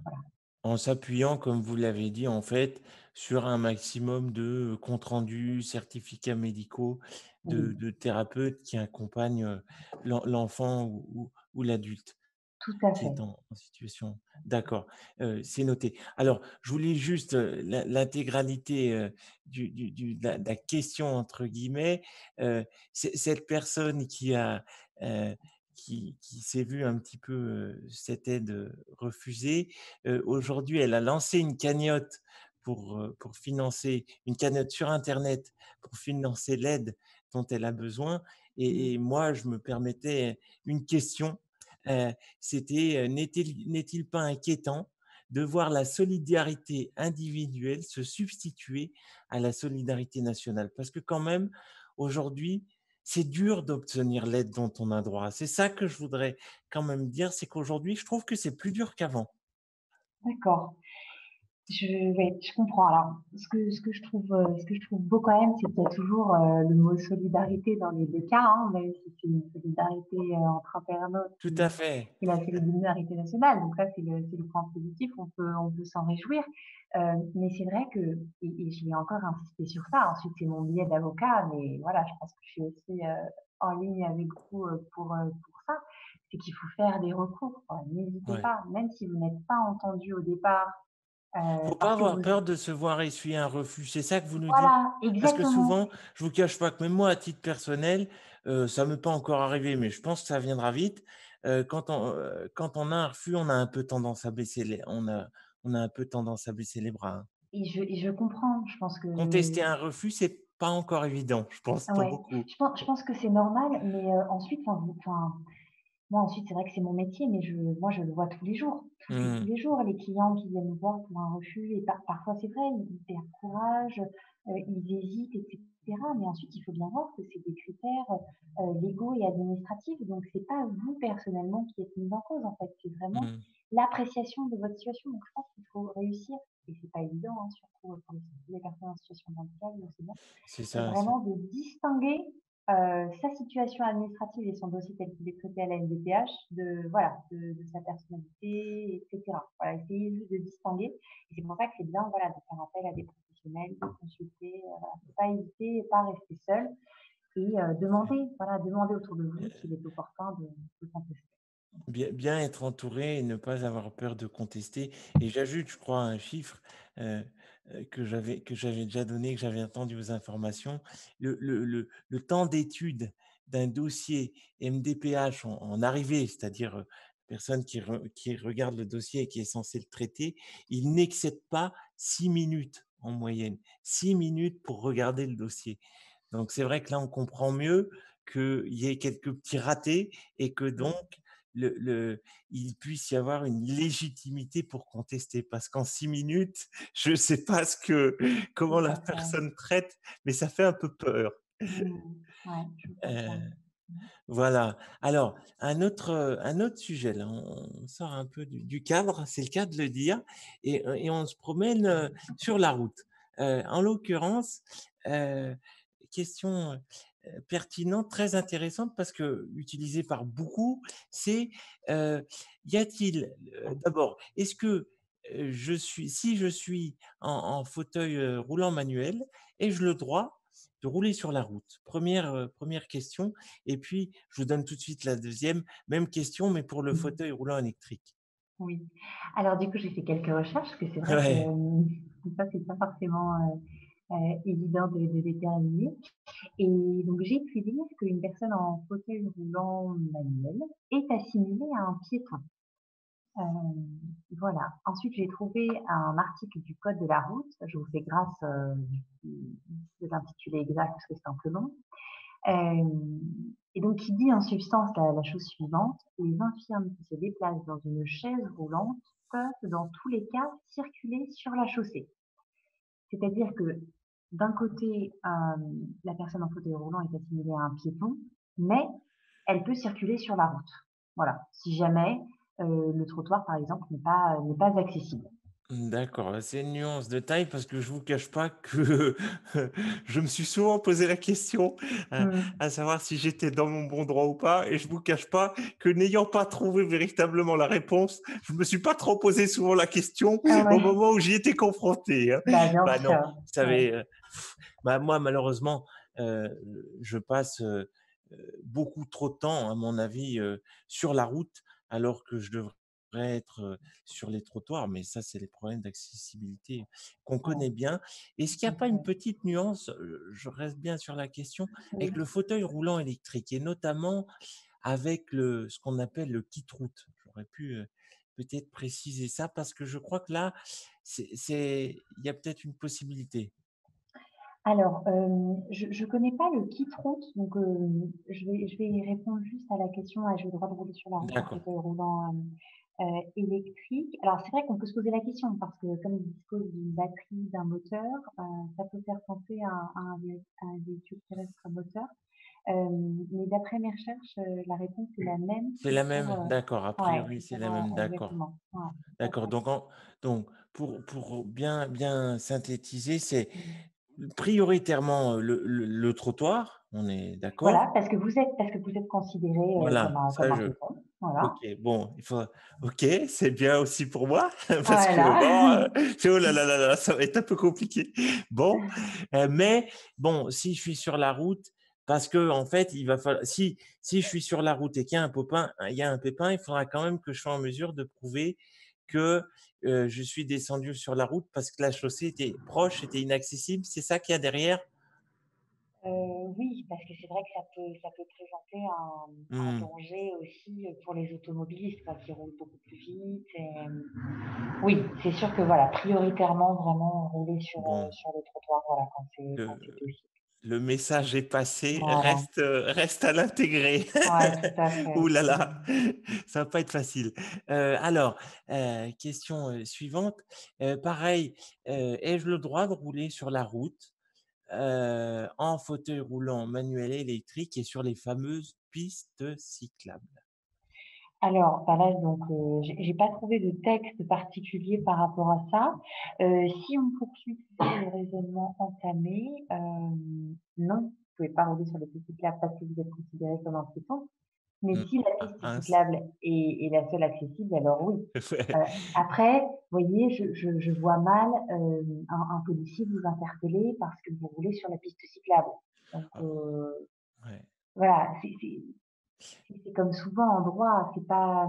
Voilà. En s'appuyant, comme vous l'avez dit, en fait, sur un maximum de comptes rendus, certificats médicaux Oui, de thérapeutes qui accompagnent, l'enfant ou l'adulte tout à qui fait. est en situation. D'accord, c'est noté. Alors, je voulais juste, l'intégralité, de la «question» entre guillemets, cette personne heu, qui s'est vue un petit peu, cette aide, refusée, aujourd'hui, elle a lancé une cagnotte pour financer une cagnotte sur internet pour financer l'aide dont elle a besoin Mmh. et moi, je me permettais une question, heu c'était, n'est-il pas inquiétant de voir la solidarité individuelle se substituer à la solidarité nationale? Parce que quand même, aujourd'hui, c'est dur d'obtenir l'aide dont on a droit. C'est ça que je voudrais quand même dire, c'est qu'aujourd'hui, je trouve que c'est plus dur qu'avant. D'accord. Je comprends. Alors, ce que je trouve beau quand même, c'est qu'il y a toujours, le mot solidarité dans les 2 cas, hein, même si c'est une solidarité, entre internautes Tout à fait. et la solidarité nationale. Donc ça, c'est le point positif, on peut s'en réjouir. Mais c'est vrai que et je vais encore insister sur ça, ensuite c'est mon biais d'avocat, mais voilà, je pense que je suis aussi, en ligne avec vous, pour ça. C'est qu'il faut faire des recours, quoi. N'hésitez Ouais. pas, même si vous n'êtes pas entendu au départ, Faut pas parce que avoir vous peur de se voir essuyer un refus, c'est ça que vous nous dites? voilà, Parce que exactement. souvent, je vous cache pas que même moi, à titre personnel, ça m'est pas encore arrivé, mais je pense que ça viendra vite. Quand on a un refus, on a un peu tendance à baisser les on a un peu tendance à baisser les bras, hein. Et je comprends, je pense que Contester un refus, c'est pas encore évident, je pense, pour ouais, beaucoup. je pense que c'est normal, mais ensuite, moi ensuite, c'est vrai que c'est mon métier, mais moi je le vois tous les jours, tous Mmh. les jours, les clients qui viennent me voir pour un refus et parfois c'est vrai, ils perdent courage, ils hésitent et cetera, mais ensuite il faut bien voir que c'est des critères, légaux et administratifs, donc c'est pas vous personnellement qui êtes mis en cause en fait, c'est vraiment Mmh. l'appréciation de votre situation, donc je pense qu'il faut réussir et c'est pas évident, hein, surtout, pour les personnes en situation de handicap, donc c'est bien, C'est ça, c'est vraiment de distinguer, sa situation administrative et son dossier tel qu'il est traité à la MDPH de voilà, de sa personnalité et cetera. Voilà, essayez juste de distinguer et c'est pour ça que c'est bien, voilà, de faire appel à des professionnels, de consulter, voilà, faut pas hésiter, pas rester seul et demander autour de vous s'il est opportun de contester. bien être entouré et ne pas avoir peur de contester et j'ajoute, je crois, un chiffre, heu que j'avais déjà donné, que j'avais entendu aux informations. Le temps d'étude d'un dossier MDPH en arrivée, c'est-à-dire, personne qui regarde le dossier et qui est censé le traiter, il n'excède pas 6 minutes. en moyenne. 6 minutes pour regarder le dossier. Donc c'est vrai que là, on comprend mieux qu'il y ait quelques petits ratés et que Mmh. donc il puisse y avoir une légitimité pour contester. Parce qu'en 6 minutes, je ne sais pas Tout comment la à fait. personne traite, mais ça fait un peu peur. Mmh. Ouais, je vous Heu, confirme. Mmh. voilà. Alors, un autre sujet, là, on sort un peu du cadre, c'est le cas de le dire, et on se promène sur la route. En l'occurrence, euh, question pertinente, très intéressante parce que utilisée par beaucoup, c'est y a-t-il d'abord, est-ce que si je suis en fauteuil roulant manuel, ai-je le droit de rouler sur la route? Première question. Et puis, je vous donne tout de suite la deuxième, même question, mais pour le Mmh. fauteuil roulant électrique. Oui. Alors du coup, j'ai fait quelques recherches parce que c'est vrai que, Ouais, ça, c'est pas forcément, évident de déterminer et donc j'ai pu lire qu'une personne en fauteuil roulant manuel est assimilée à un piéton. Voilà. Ensuite, j'ai trouvé un article du code de la route. Je vous fais grâce, de l'intitulé exact parce que c'est un peu long. Et donc qui dit en substance la chose suivante: «Les infirmes qui se déplacent dans une chaise roulante peuvent dans tous les cas circuler sur la chaussée». C'est-à-dire que d'un côté, la personne en fauteuil roulant est assimilée à un piéton, mais elle peut circuler sur la route. Voilà, si jamais, le trottoir par exemple n'est pas accessible. d'accord, bah, c'est une nuance de taille parce que je vous cache pas que je me suis souvent posé la question, Mmh. à savoir si j'étais dans mon bon droit ou pas, et je vous cache pas que n'ayant pas trouvé véritablement la réponse, je me suis pas trop posé souvent la question Ah au ouais, moment où j'y étais confronté, hein. bah, bien Bah non, sûr, vous ouais. savez, bah, moi malheureusement, heu, je passe, beaucoup trop de temps à mon avis, sur la route alors que je devrais être, sur les trottoirs, mais ça, c'est les problèmes d'accessibilité qu'on Ouais, connaît bien. Est-ce qu'il tout n'y à a pas une fait. petite nuance, je reste bien sur la question, avec Oui. le fauteuil roulant électrique et notamment avec ce qu'on appelle le kit-route? J'aurais pu, peut-être préciser ça parce que je crois que là, il y a peut-être une possibilité. Alors, je connais pas le kit route, donc je vais y répondre juste à la question: «Ai-je le droit de rouler sur la route en D'accord. fauteuil roulant, électrique?» Alors c'est vrai qu'on peut se poser la question parce que comme il dispose d'une batterie, d'un moteur, ça peut faire penser à un véhicule terrestre à moteur. Mais d'après mes recherches, la réponse est la même C'est que la pour, même? D'accord, a ouais, priori, que c'est pour, la même, d'accord. exactement. Ouais, tout à D'accord, fait. donc pour bien synthétiser, c'est Mmh. prioritairement, le trottoir, on est d'accord? Voilà, parce que vous êtes considéré, comme Voilà, un comme ça un je piéton, voilà. OK, bon, OK, c'est bien aussi pour moi parce que Voilà. bon, oh là là là là, ça va être un peu compliqué. Bon, mais bon, si je suis sur la route, parce que en fait, il va falloir si je suis sur la route et qu'il y a un pépin, il faudra quand même que je sois en mesure de prouver que, je suis descendu sur la route parce que la chaussée était proche, était inaccessible. C'est ça qu'il y a derrière? Oui, parce que c'est vrai que ça peut présenter un Mmh, danger aussi, pour les automobilistes, quoi, qui roulent beaucoup plus vite et oui, c'est sûr que voilà, prioritairement vraiment rouler sur, bon, sur le trottoir, voilà, quand c'est le possible. le message est passé, Voilà. reste à l'intégrer. Ouais, tout à fait. Ouh là Mmh. là, ça va pas être facile. Alors, question, suivante, pareil, ai-je le droit de rouler sur la route, en fauteuil roulant manuel et électrique et sur les fameuses pistes cyclables? Alors, bah, là donc, j'ai pas trouvé de texte particulier par rapport à ça. Si on poursuit le raisonnement entamé, non, vous pouvez pas rouler sur les pistes cyclables parce que vous êtes considéré comme un piéton. Mais Mmh. si la Ah piste mince. cyclable est la seule accessible, alors oui. Heu, Ouais. après, vous voyez, je vois mal, un policier vous interpeller parce que vous roulez sur la piste cyclable. Donc, Ah ouais. voilà, c'est comme souvent en droit, c'est pas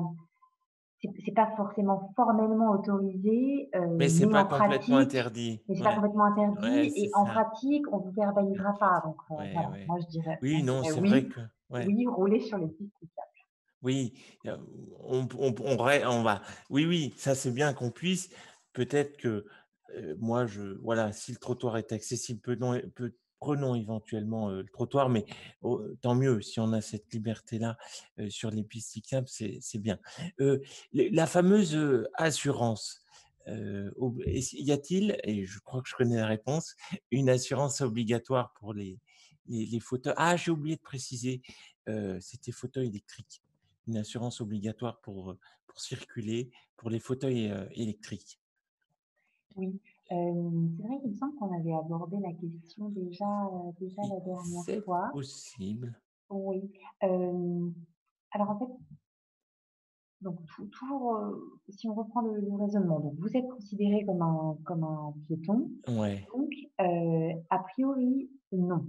forcément formellement autorisé, Mais c'est mais pas en complètement pratique interdit. mais c'est pas Ouais, complètement interdit ouais, c'est et en ça. pratique, on vous Et en verbalisera pas pratique, donc ouais, voilà. ouais. Moi Oui, je non, dirais c'est vrai oui, que ouais. oui, rouler sur les pistes cyclables. Oui, on va oui, oui, ça c'est bien qu'on puisse. Peut-être que moi, voilà, si le trottoir est accessible, prenons éventuellement, le trottoir, mais tant mieux si on a cette liberté-là, sur les pistes cyclables, c'est bien. La fameuse, assurance, y a-t-il, et je crois que je connais la réponse, une assurance obligatoire pour les fauteuils? Ah, j'ai oublié de préciser, c'était fauteuil électrique. Une assurance obligatoire pour circuler, pour les fauteuils, électriques. Oui, c'est vrai qu'il me semble qu'on avait abordé la question déjà la dernière C'est fois. possible. Oui, alors en fait, donc toujours, si on reprend le raisonnement, donc vous êtes considéré comme un piéton, Ouais, donc a priori, non.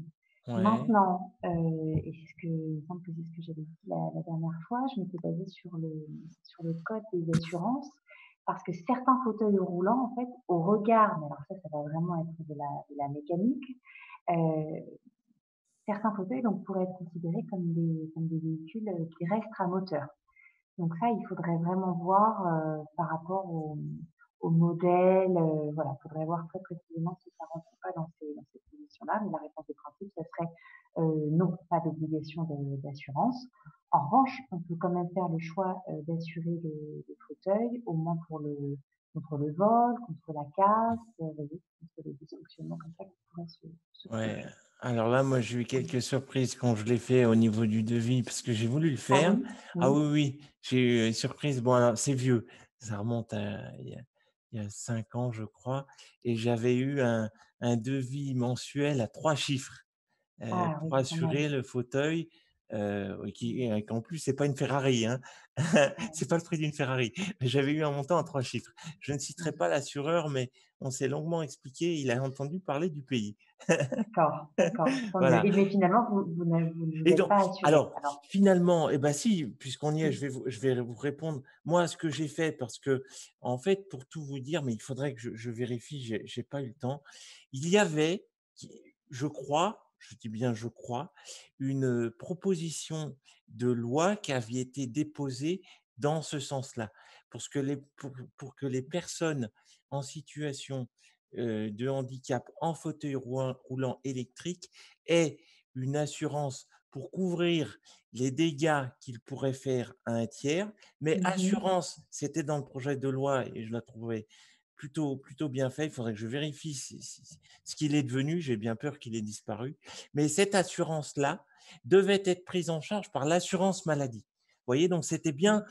ouais, Maintenant, et c'est ce que il me semble que c'est ce que j'avais dit la dernière fois, je m'étais basée sur le code des assurances parce que certains fauteuils roulants, en fait, au regard, mais alors ça va vraiment être de la mécanique, heu, certains fauteuils donc pourraient être considérés comme des véhicules, qui restent à moteur. Donc ça, il faudrait vraiment voir, par rapport au modèle, voilà, il faudrait voir très précisément si ça rentre pas dans ces conditions-là, mais la réponse de principe, ça serait, non, pas d'obligation d'assurance. En revanche, on peut quand même faire le choix, d'assurer le fauteuil, au moins contre le vol, contre la casse, vous voyez, contre les dysfonctionnements comme ça qui pourraient se ouais. produire. Alors là, moi, j'ai eu quelques surprises quand je l'ai fait au niveau du devis, parce que j'ai voulu le Ah faire. oui? Ah Oui. oui, oui, j'ai eu une surprise. Bon, alors, c'est vieux. Ça remonte à il y a 5 ans, je crois, et j'avais eu un devis mensuel à 3 chiffres. Ah oui, Pour quand même. assurer le fauteuil, qu'en plus c'est pas une Ferrari, hein. Ouais, C'est pas le prix d'une Ferrari. Mais j'avais eu un montant à 3 chiffres. Je ne citerai ouais. pas l'assureur, mais on s'est longuement expliqué, il a entendu parler du pays. D'accord, d'accord, tant mieux Voilà. et mais finalement vous ne vous Et êtes donc pas assuré alors alors? finalement, eh ben si, puisqu'on y est, Mmh. je vais vous répondre. Moi, ce que j'ai fait, parce que en fait, pour tout vous dire, mais il faudrait que je vérifie, j'ai pas eu le temps. Il y avait, qui je crois, je dis bien je crois, une, proposition de loi qui avait été déposée dans ce sens-là. Pour que les personnes en situation, de handicap en fauteuil roulant électrique aient une assurance pour couvrir les dégâts qu'il pourrait faire à un tiers, mais Mmh mh. assurance, c'était dans le projet de loi et je la trouvais plutôt bien fait. Il faudrait que je vérifie ce qu'il est devenu. J'ai bien peur qu'il ait disparu. Mais cette assurance-là devait être prise en charge par l'assurance maladie. Vous voyez, donc c'était bien,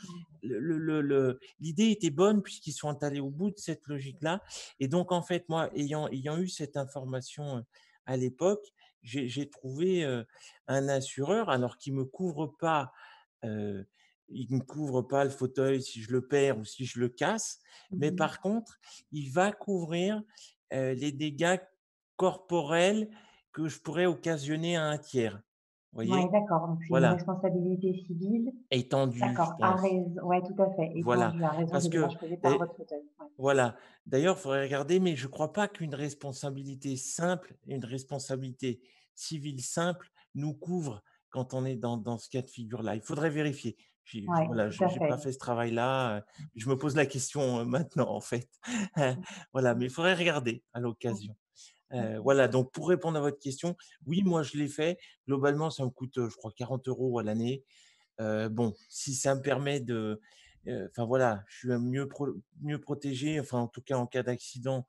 D'accord. l'idée était bonne puisqu'ils sont allés au bout de cette logique-là. Et donc, en fait, moi, ayant eu cette information à l'époque, j'ai trouvé un assureur, alors qui me couvre pas, heu, il ne couvre pas le fauteuil si je le perds ou si je le casse, Mmh mais mh. par contre, il va couvrir les dégâts corporels que je pourrais occasionner à un tiers. Vous Ouais, voyez? d'accord, donc c'est une Voilà, responsabilité civile, étendu, je d'accord, à pense. raison ouais, tout à fait, Voilà, étendue à raison parce des que dommages causés par et votre fauteuil. Ouais. voilà. D'ailleurs, il faudrait regarder, mais je ne crois pas qu'une responsabilité simple, une responsabilité civile simple nous couvre quand on est dans ce cas de figure-là. Il faudrait vérifier. Ouais, Voilà, tout à j'ai fait. pas fait ce travail-là, je me pose la question, maintenant, en fait. Voilà, mais il faudrait regarder à Mmh. l'occasion. OK. Voilà, donc pour répondre à votre question, oui, moi je l'ai fait. Globalement, ça me coûte, je crois 40 € à l'année. Bon, si ça me permet de, enfin voilà, je suis mieux protégé, enfin en tout cas en cas d'accident,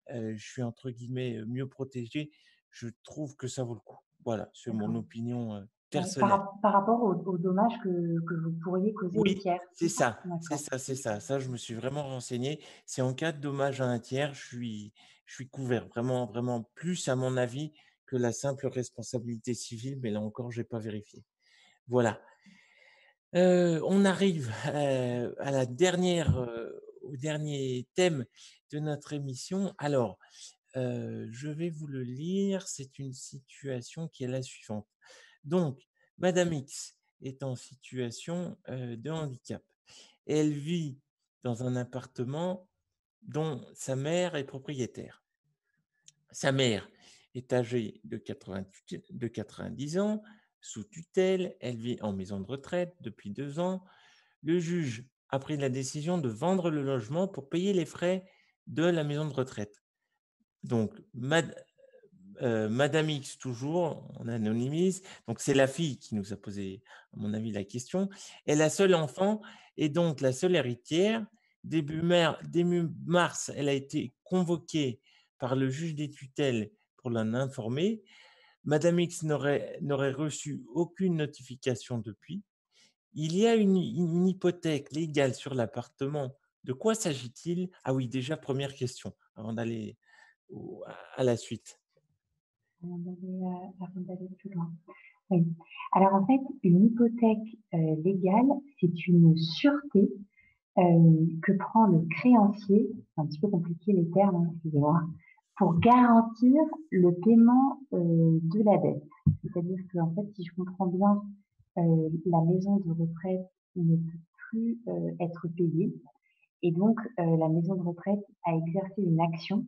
je suis entre guillemets, «mieux protégé». Je trouve que ça vaut le coup. Voilà, c'est mon D'accord. opinion, Ouais, personnelle. par rapport aux dommages que vous pourriez causer au Oui, tiers, c'est c'est ça? ça, c'est D'accord. ça, c'est ça. Ça, je me suis vraiment renseigné. C'est en cas de dommage à un tiers, je suis couvert. Vraiment vraiment plus à mon avis que la simple responsabilité civile, mais là encore, j'ai pas vérifié. Voilà. On arrive, à la dernière, au dernier thème de notre émission. Alors, je vais vous le lire. C'est une situation qui est la suivante. Donc, madame X est en situation, de handicap. Elle vit dans un appartement dont sa mère est propriétaire. Sa mère est âgée de 90 ans, sous tutelle. Elle vit en maison de retraite depuis 2 ans. Le juge a pris la décision de vendre le logement pour payer les frais de la maison de retraite. Donc Madame X toujours, on anonymise, donc c'est la fille qui nous a posé, à mon avis, la question, est la seule enfant et donc la seule héritière. Début mars, elle a été convoquée par le juge des tutelles pour l'en informer. Madame X n'aurait reçu aucune notification depuis. Il y a une hypothèque légale sur l'appartement. De quoi s'agit-il? Ah oui, déjà, première question, avant d'aller à la suite. Avant d'aller plus loin. Oui. Alors en fait, une hypothèque légale, c'est une sûreté que prend le créancier, c'est un petit peu compliqué les termes, hein, excusez-moi, pour garantir le paiement de la dette. C'est-à-dire que en fait, si je comprends bien, la maison de retraite ne peut plus être payée et donc la maison de retraite a exercé une action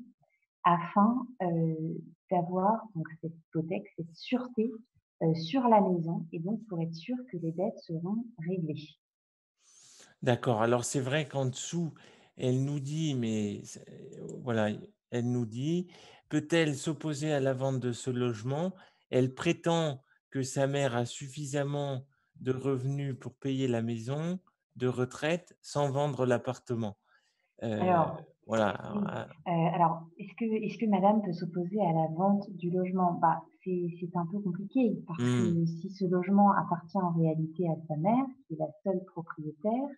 afin d'avoir donc cette hypothèque, cette sûreté sur la maison et donc pour être sûr que les dettes seront réglées. D'accord, alors c'est vrai qu'en dessous, elle nous dit, mais voilà, elle nous dit, peut-elle s'opposer à la vente de ce logement? Elle prétend que sa mère a suffisamment de revenus pour payer la maison de retraite sans vendre l'appartement. Heu, Alors, voilà, oui, alors, alors est-ce que madame peut s'opposer à la vente du logement? Bah, c'est un peu compliqué parce mmh, que si ce logement appartient en réalité à sa mère, qui est la seule propriétaire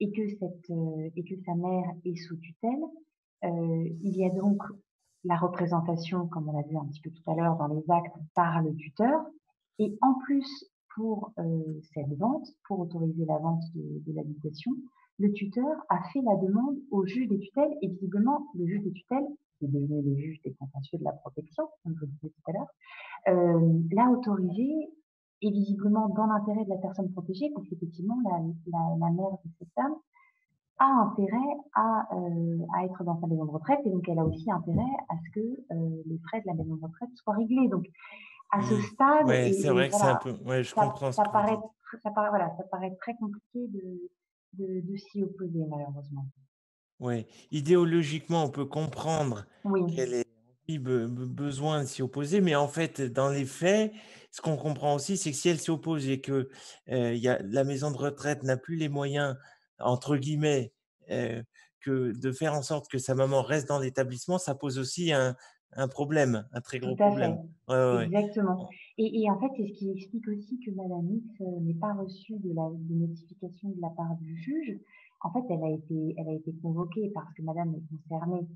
et que sa mère est sous tutelle, il y a donc la représentation, comme on l'a vu un petit peu tout à l'heure dans les actes, par le tuteur et en plus pour, cette vente, pour autoriser la vente de l'habitation, le tuteur a fait la demande au juge des tutelles et visiblement le juge des tutelles, qui est devenu le juge des contentieux de la protection, comme je le disais tout à l'heure, l'a autorisé et visiblement dans l'intérêt de la personne protégée, parce qu'effectivement la mère de cette dame a intérêt à être dans sa maison de retraite et donc elle a aussi intérêt à ce que les frais de la maison de retraite soient réglés. Donc à ce mmh, stade, ouais, c'est et vrai que c'est un voilà, peu ouais, je ça, comprends ce ça que vous paraît, dites. voilà, ça paraît très compliqué de s'y opposer malheureusement. Ouais, idéologiquement, on peut comprendre Oui, qu'elle ait envie, besoin de s'y opposer, mais en fait, dans les faits, ce qu'on comprend aussi, c'est que si elle s'y oppose et que, il y a la maison de retraite n'a plus les moyens, entre guillemets, que de faire en sorte que sa maman reste dans l'établissement, ça pose aussi un problème, un très tout gros à fait, problème. Ouais, ouais, ouais. exactement. Et en fait, c'est ce qui explique aussi que Madame X n'ait pas reçu de notification de la part du juge. En fait, elle a été convoquée parce que Madame est concernée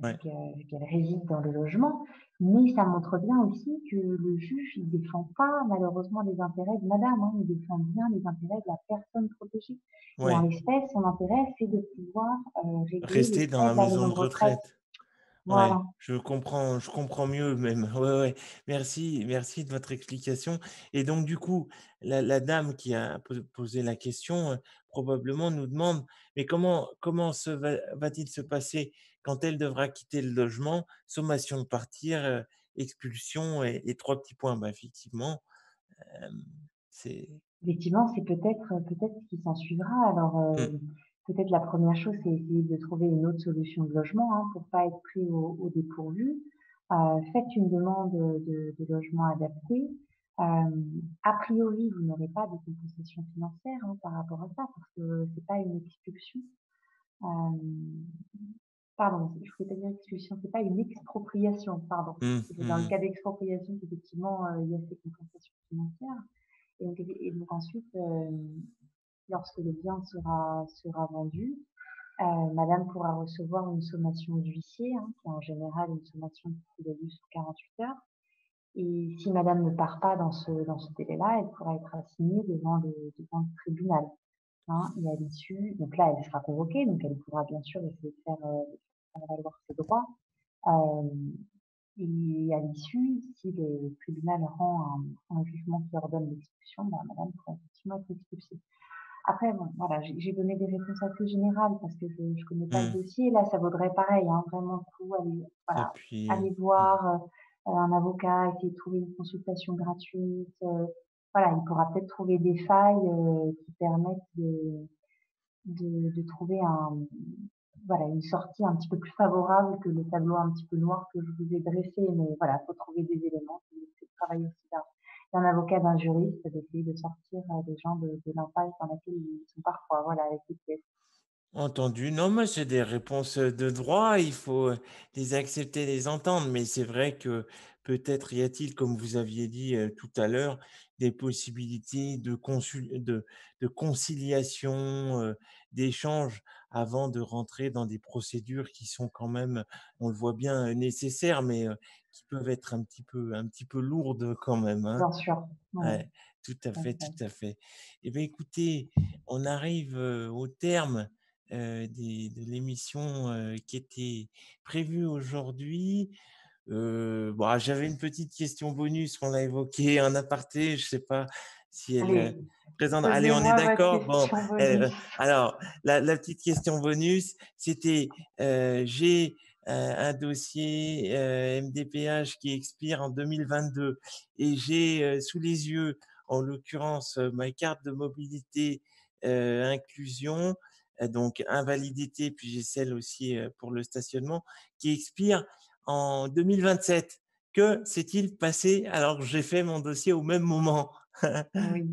Ouais. vu qu'elle réside dans le logement, mais ça montre bien aussi que le juge il défend pas malheureusement les intérêts de Madame, hein, il défend bien les intérêts de la personne protégée. Et en Ouais, l'espèce, son intérêt, c'est de pouvoir régler les rester dans frais la de la maison maison de de retraite. retraite. Ouais, Voilà. je comprends mieux même. Ouais, ouais. Merci de votre explication. Et donc du coup, la dame qui a posé la question, probablement nous demande: «Mais comment va-t-il se passer quand elle devra quitter le logement? Sommation de partir, expulsion et 3 petits points». Bah, effectivement, hem, c'est Effectivement, c'est peut-être ce qui s'ensuivra. Alors, mmh, peut-être la première chose, c'est essayer de trouver une autre solution de logement, hein, pour pas être pris au dépourvu. Faites une demande, de logement adapté. A priori, vous n'aurez pas de compensation financière, hein, par rapport à ça, parce que c'est pas une expulsion. Hem, pardon, je voulais pas dire expulsion, c'est pas une expropriation, pardon. mmh, C'est dans le mmh, cas d'expropriation qu'effectivement, il y a ces compensations financières. Et donc ensuite, lorsque le bien sera vendu, madame pourra recevoir une sommation d'huissier, hein, qui est en général une sommation qui est lue sous 48 heures. Et si madame ne part pas dans ce délai-là, elle pourra être assignée devant le tribunal, hein. Et à l'issue, donc là, elle sera convoquée, donc elle pourra bien sûr essayer de faire valoir ses droits. Hem, et à l'issue, si le tribunal rend un jugement qui ordonne l'expulsion, bah, madame pourra effectivement être expulsée. Après, bon, voilà, j'ai donné des réponses assez générales parce que je connais pas le mmh. dossier. Là, ça vaudrait pareil, hein, vraiment le coup, aller, voilà, Appuyer. aller Mmh. voir un avocat, essayer de trouver une consultation gratuite. Voilà, il pourra peut-être trouver des failles qui permettent de trouver voilà, une sortie un petit peu plus favorable que le tableau un petit peu noir que je vous ai dressé. Mais voilà, faut trouver des éléments. C'est le travail aussi d'un avocat, d'un juriste, d'essayer de sortir, les gens de l'impasse dans laquelle ils sont parfois, voilà, avec les pièces. Entendu. Non, mais c'est des réponses de droit, il faut les accepter, les entendre. Mais c'est vrai que peut-être y a-t-il, comme vous aviez dit tout à l'heure, des possibilités de conciliation, d'échange avant de rentrer dans des procédures qui sont quand même, on le voit bien, nécessaires, mais qui peuvent être un petit peu lourdes quand même, hein. Bien sûr, ouais, Ouais, tout à tout à fait, fait. tout à fait. Eh bien, écoutez, on arrive, au terme, de l'émission, qui était prévue aujourd'hui. Bah, j'avais une petite question bonus qu'on a évoquée en aparté, je ne sais pas si elle, Allez, présente. Allez, on est posez-moi votre d'accord? Bon, question bonus. alors la petite question bonus, c'était, j'ai, un dossier, MDPH qui expire en 2022 et j'ai, sous les yeux, en l'occurrence, ma carte de mobilité, inclusion, donc invalidité, puis j'ai celle aussi, pour le stationnement qui expire en 2027. Que s'est-il passé alors que j'ai fait mon dossier au même moment? Oui,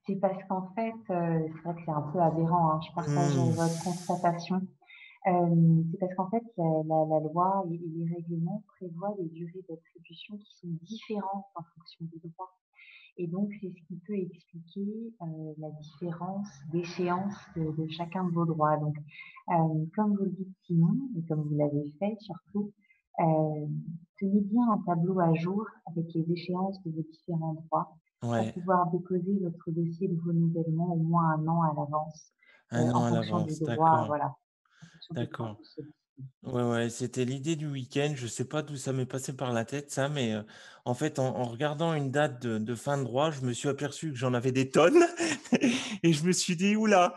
c'est parce qu'en fait, c'est vrai que c'est un peu aberrant, hein, je partage, Mmh. votre constatation. C'est parce qu'en fait, la loi et les règlements prévoient des durées d'attribution qui sont différentes en fonction des droits et donc c'est ce qui peut expliquer, la différence d'échéance de chacun de vos droits. Donc, comme vous le dites Simon et comme vous l'avez fait surtout, tenez bien un tableau à jour avec les échéances de vos différents droits pour Ouais, pouvoir déposer votre dossier de renouvellement au moins 1 an à l'avance, un an en à fonction des l'avance, droits, d'accord, voilà, en fonction des droits d'accord. qui se disposent. Ouais, ouais, c'était l'idée du week-end. Je sais pas d'où ça m'est passé par la tête ça, mais en fait, en regardant une date de fin de droit, je me suis aperçu que j'en avais des tonnes et je me suis dit: «Ouh là,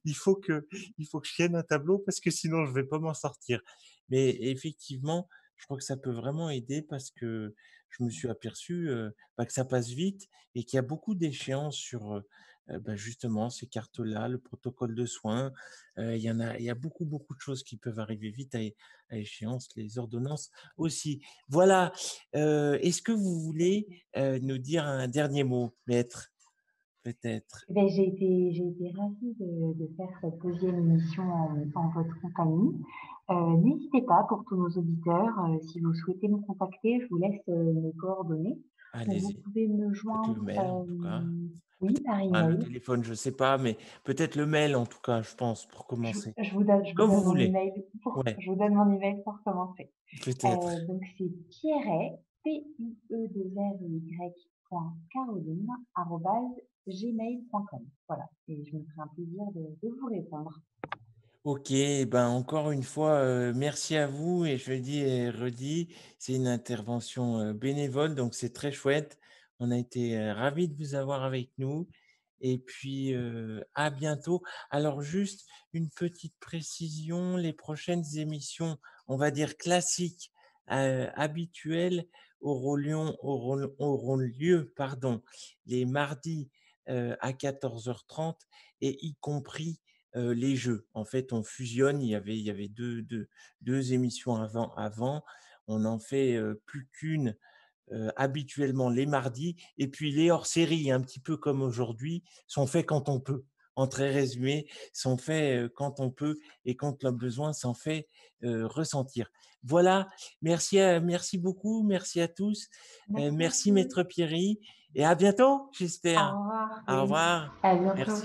il faut que je tienne un tableau parce que sinon je vais pas m'en sortir». Mais effectivement, je crois que ça peut vraiment aider parce que je me suis aperçu, bah, que ça passe vite et qu'il y a beaucoup d'échéances sur, bah, justement ces cartes-là, le protocole de soins. Il y a beaucoup, beaucoup de choses qui peuvent arriver vite à échéance, les ordonnances aussi. Voilà, est-ce que vous voulez, nous dire un dernier mot, maître, peut-être? Eh beh, j'ai été ravie de faire cette deuxième émission en votre compagnie. N'hésitez pas pour tous nos auditeurs, si vous souhaitez me contacter, je vous laisse, mes coordonnées. Donc vous Allez-y, pouvez me peut-être le joindre, mail en tout cas. oui, Peut-être par pas le email. téléphone, je sais pas, mais peut-être le mail en tout cas, je pense, pour Je commencer. je vous donne je vous Comme vous donne mon voulez. email pour Ouais, je vous donne mon email pour commencer. peut-être. Donc c'est Pierret, P-I-E-2-R-E-Y point Caroline @gmail.com. Voilà et je me ferai un plaisir de vous répondre. OK, ben, encore une fois, merci à vous et je le dis et redis, c'est une intervention, bénévole, donc c'est très chouette. On a été, ravis de vous avoir avec nous et puis, à bientôt. Alors juste une petite précision, les prochaines émissions, on va dire classiques, habituelles, auront lieu, pardon, les mardis, à 14h30 et y compris les jeux. En fait, on fusionne, il y avait 2 émissions avant. On en fait, plus qu'une, habituellement les mardis et puis les hors-séries, un petit peu comme aujourd'hui, sont faits quand on peut. En très résumé, sont faits, quand on peut et quand le besoin s'en fait, ressentir. Voilà, merci beaucoup, merci à tous, Merci à merci vous. maître Pierry et à bientôt, Au j'espère. revoir, Au oui, revoir. à bientôt. Merci.